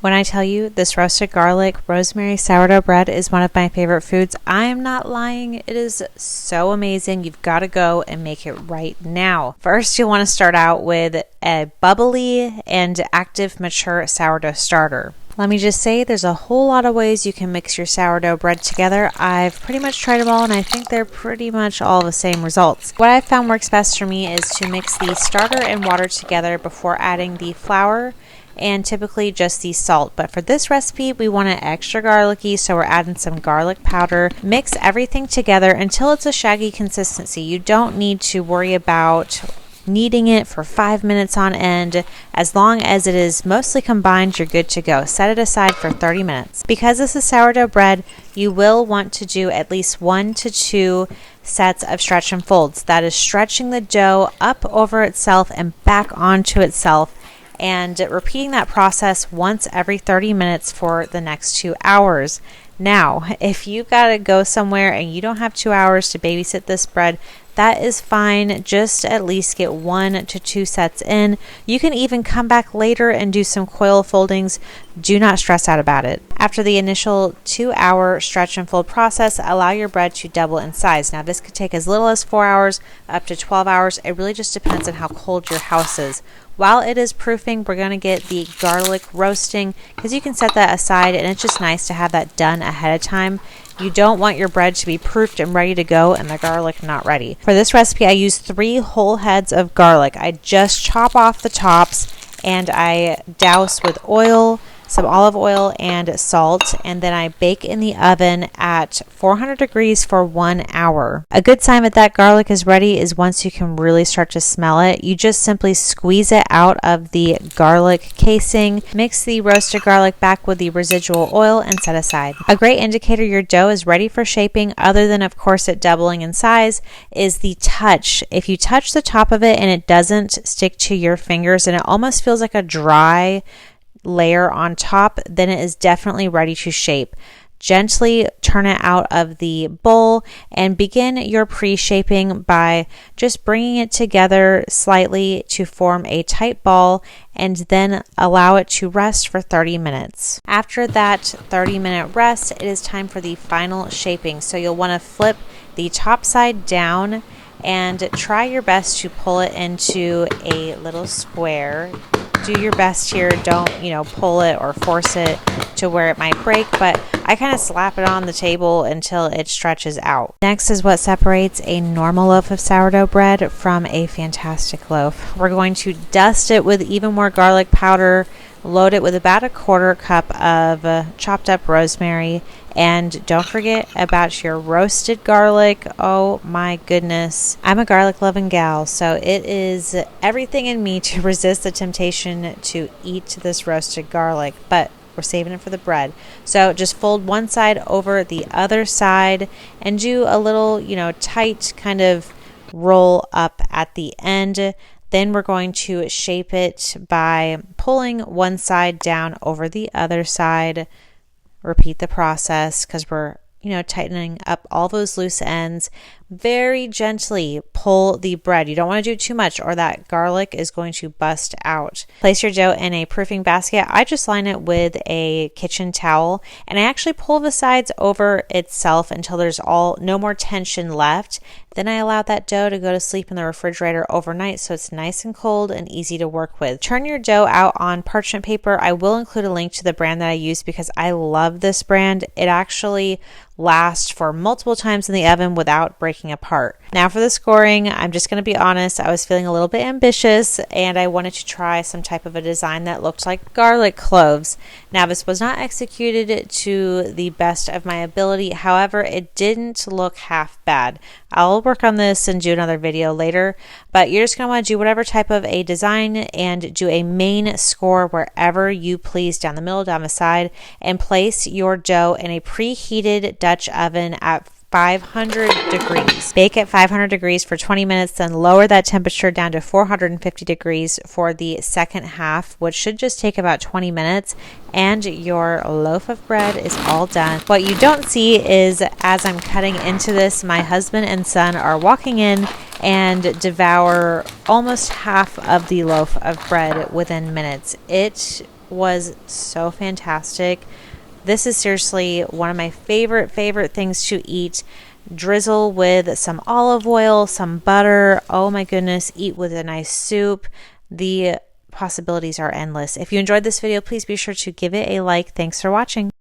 When I tell you this roasted garlic rosemary sourdough bread is one of my favorite foods, I am not lying. It is so amazing. You've got to go and make it right now. First, you'll want to start out with a bubbly and active mature sourdough starter. Let me just say there's a whole lot of ways you can mix your sourdough bread together. I've pretty much tried them all and I think they're pretty much all the same results. What I've found works best for me is to mix the starter and water together before adding the flour and typically just the salt. But for this recipe, we want it extra garlicky, so we're adding some garlic powder. Mix everything together until it's a shaggy consistency. You don't need to worry about kneading it for 5 minutes on end. As long as it is mostly combined, you're good to go. Set it aside for 30 minutes. Because this is sourdough bread, you will want to do at least 1 to 2 sets of stretch and folds. That is stretching the dough up over itself and back onto itself, and repeating that process once every 30 minutes for the next 2 hours. Now, if you've got to go somewhere and you don't have 2 hours to babysit this bread, that is fine. Just at least get 1 to 2 sets in. You can even come back later and do some coil foldings. Do not stress out about it. After the initial 2-hour stretch and fold process, allow your bread to double in size. Now, this could take as little as 4 hours up to 12 hours. It really just depends on how cold your house is. While it is proofing, we're going to get the garlic roasting, because you can set that aside and it's just nice to have that done ahead of time. You don't want your bread to be proofed and ready to go and the garlic not ready. For this recipe, I use 3 whole heads of garlic. I just chop off the tops and I douse with oil, some olive oil and salt, and then I bake in the oven at 400 degrees for 1 hour. A good sign that garlic is ready is once you can really start to smell it. You just simply squeeze it out of the garlic casing, mix the roasted garlic back with the residual oil, and set aside. A great indicator your dough is ready for shaping, other than of course it doubling in size, is the touch. If you touch the top of it and it doesn't stick to your fingers and it almost feels like a dry layer on top, then it is definitely ready to shape. Gently turn it out of the bowl and begin your pre-shaping by just bringing it together slightly to form a tight ball, and then allow it to rest for 30 minutes. After that 30-minute rest, it is time for the final shaping. So you'll want to flip the top side down and try your best to pull it into a little square. Do your best here. Don't, pull it or force it to where it might break, but I kind of slap it on the table until it stretches out. Next is what separates a normal loaf of sourdough bread from a fantastic loaf. We're going to dust it with even more garlic powder, load it with about 1/4 cup of chopped up rosemary, and don't forget about your roasted garlic. Oh my goodness. I'm a garlic loving gal, so it is everything in me to resist the temptation to eat this roasted garlic, but we're saving it for the bread. So just fold one side over the other side and do a little, tight kind of roll up at the end. Then we're going to shape it by pulling one side down over the other side. Repeat the process because we're, tightening up all those loose ends. Very gently pull the bread. You don't want to do too much or that garlic is going to bust out. Place your dough in a proofing basket. I just line it with a kitchen towel and I actually pull the sides over itself until there's no more tension left. Then I allow that dough to go to sleep in the refrigerator overnight so it's nice and cold and easy to work with. Turn your dough out on parchment paper. I will include a link to the brand that I use because I love this brand. It actually lasts for multiple times in the oven without breaking apart. Now for the scoring, I'm just going to be honest, I was feeling a little bit ambitious and I wanted to try some type of a design that looked like garlic cloves. Now this was not executed to the best of my ability, however it didn't look half bad. I'll work on this and do another video later, but you're just going to want to do whatever type of a design and do a main score wherever you please, down the middle, down the side, and place your dough in a preheated Dutch oven at 500 degrees. Bake at 500 degrees for 20 minutes, then lower that temperature down to 450 degrees for the second half, which should just take about 20 minutes, and your loaf of bread is all done. What you don't see is as I'm cutting into this, my husband and son are walking in and devour almost half of the loaf of bread within minutes. It was so fantastic. This is seriously one of my favorite things to eat. Drizzle with some olive oil, some butter. Oh my goodness, eat with a nice soup. The possibilities are endless. If you enjoyed this video, please be sure to give it a like. Thanks for watching.